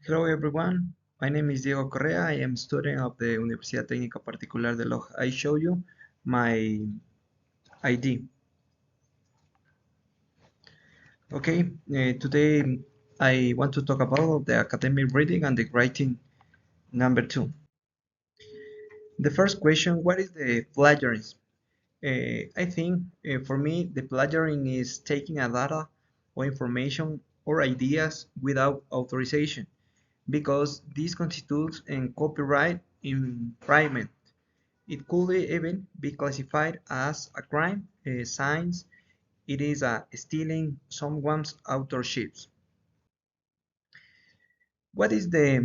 Hello everyone, my name is Diego Correa. I am student of the Universidad Técnica Particular de Loja. I show you my ID. Okay, today I want to talk about the academic reading and the writing number 2. The first question, what is the plagiarism? I think for me the plagiarism is taking a data or information or ideas without authorization because this constitutes a copyright infringement. It could even be classified as a crime since it is stealing someone's authorship. What is the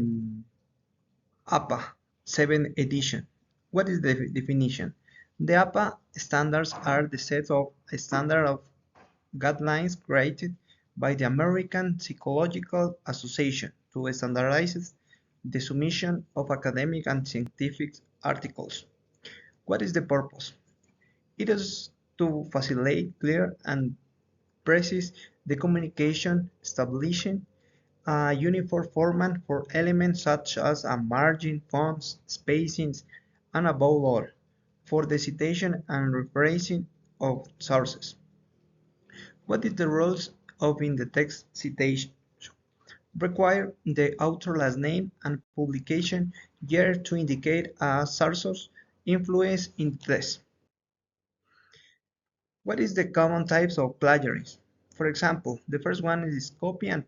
APA 7th edition? What is the definition? The APA standards are the set of standard of guidelines created by the American Psychological Association to standardize the submission of academic and scientific articles. What is the purpose? It is to facilitate clear and precise the communication, establishing a uniform format for elements such as a margin, fonts, spacings, and above all, for the citation and referencing of sources. What is the rules of in the text citation? Require the author last name and publication year to indicate a source's influence in the text. What is the common types of plagiarism? For example, the first one is copy and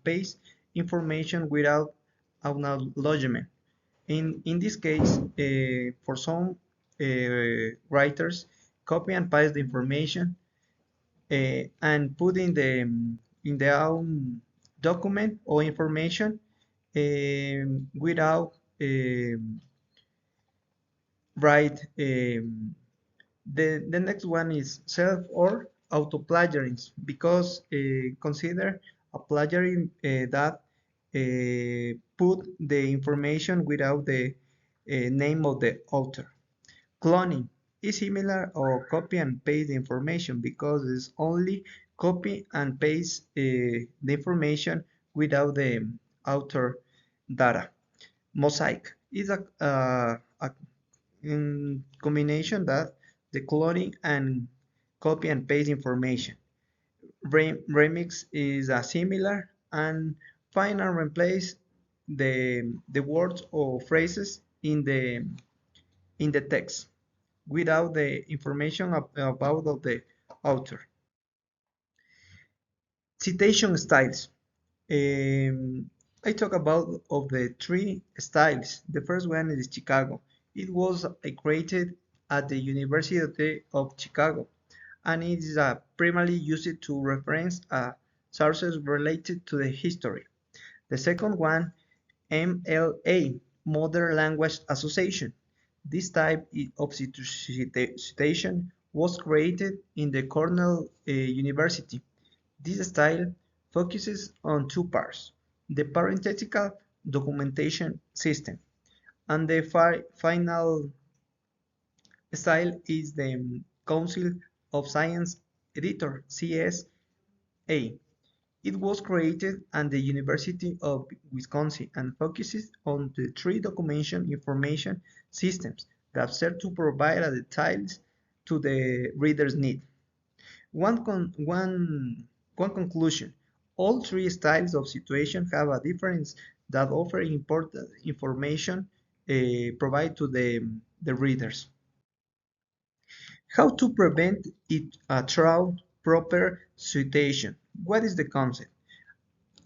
paste information without acknowledgement. In this case, for some writers, copy and paste the information and put in their own document or information without write the next one is self or auto-plagiarism because consider a plagiarism that put the information without the name of the author. Cloning is similar or copy and paste the information because it's only copy and paste the information without the author data. Mosaic is a in combination that the cloning and copy and paste information. Remix is a similar and find and replace the words or phrases in the text without the information about of the author. Citation styles. I talk about of the three styles. The first one is Chicago. It was created at the University of Chicago, and it is primarily used to reference sources related to the history. The second one, MLA, Modern Language Association. This type of citation was created in the Cornell University. This style focuses on two parts, the parenthetical documentation system, and the final style is the Council of Science Editor, CSA. It was created at the University of Wisconsin and focuses on the three documentation information systems that serve to provide details to the reader's need. One conclusion, all three styles of situation have a difference that offer important information provide to the readers. How to prevent it through proper citation? What is the concept?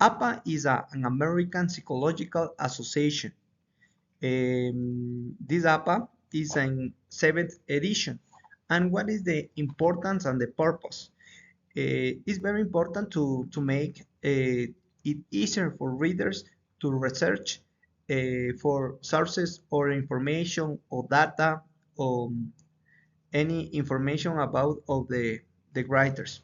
APA is an American Psychological Association. This APA is in 7th edition. And what is the importance and the purpose? It's very important to make it easier for readers to research for sources or information or data or any information about of the writers.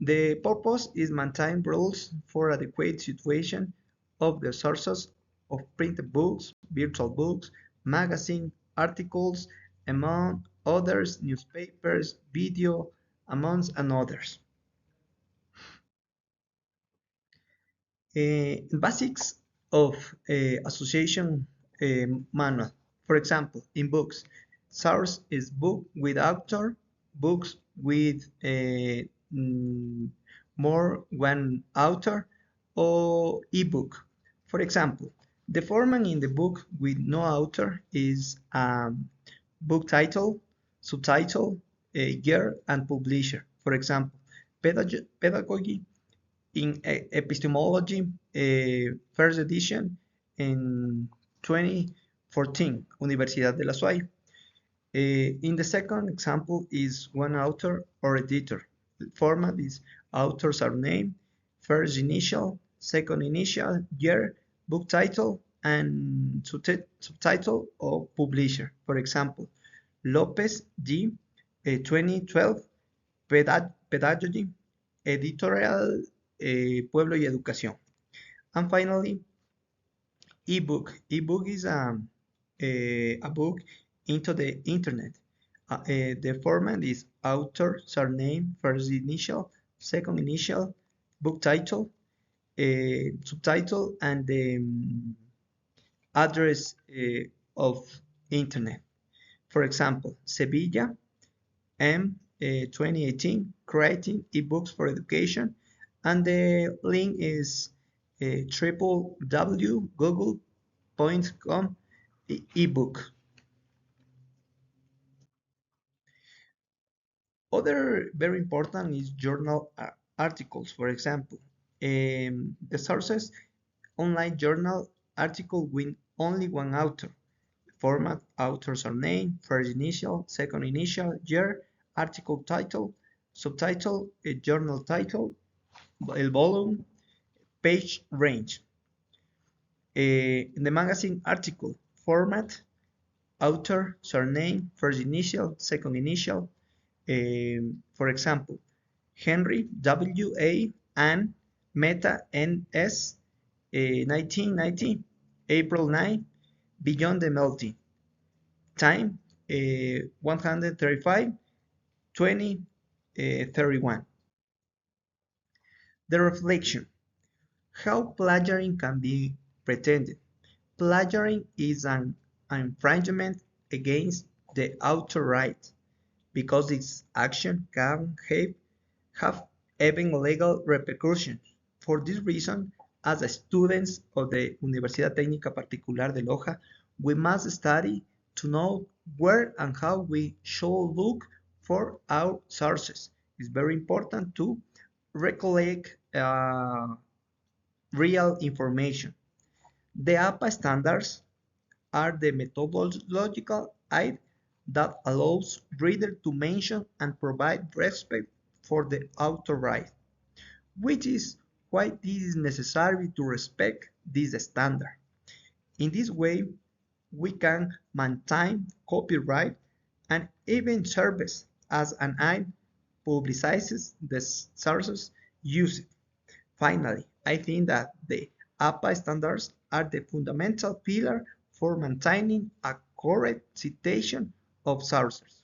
The purpose is maintain rules for adequate situation of the sources of printed books, virtual books, magazine, articles, among others, newspapers, video, amongst and others. Basics of association manual. For example, in books, source is book with author, books with mm, more one author, or ebook. For example, the format in the book with no author is book title, subtitle, year, and publisher. For example, pedagogy in epistemology, first edition in 2014, Universidad de la SUAY. In the second example is one author or editor. The format is authors are name, first initial, second initial, year, book title, and subtitle or publisher. For example, Lopez G. 2012, Pedagogy, Editorial Pueblo y Educación. And finally, ebook. Ebook is a book into the internet. The format is author, surname, first initial, second initial, book title, subtitle, and the address of internet. For example, Sevilla, M 2018, creating ebooks for education, and the link is www.google.com ebook. Other very important is journal articles. For example, the sources online journal article with only one author. Format, author's name, first initial, second initial, year, article title, subtitle, a journal title, el volume, page range. In the magazine article, format, author, surname, first initial, second initial. For example, Henry W.A. and Meta N.S. 1990, April 9, Beyond the Melting. Time 135, 2031. The reflection. How plagiarism can be pretended. Plagiarism is an infringement against the author right because its action can have even legal repercussions. For this reason, as students of the Universidad Técnica Particular de Loja, we must study to know where and how we should look for our sources. It's very important to recollect real information. The APA standards are the methodological aid that allows reader to mention and provide respect for the author right, which is why this is necessary to respect this standard. In this way, we can maintain copyright and even service as an aid publicizes the sources used. Finally, I think that the APA standards are the fundamental pillar for maintaining a correct citation of sources.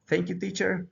Thank you, teacher.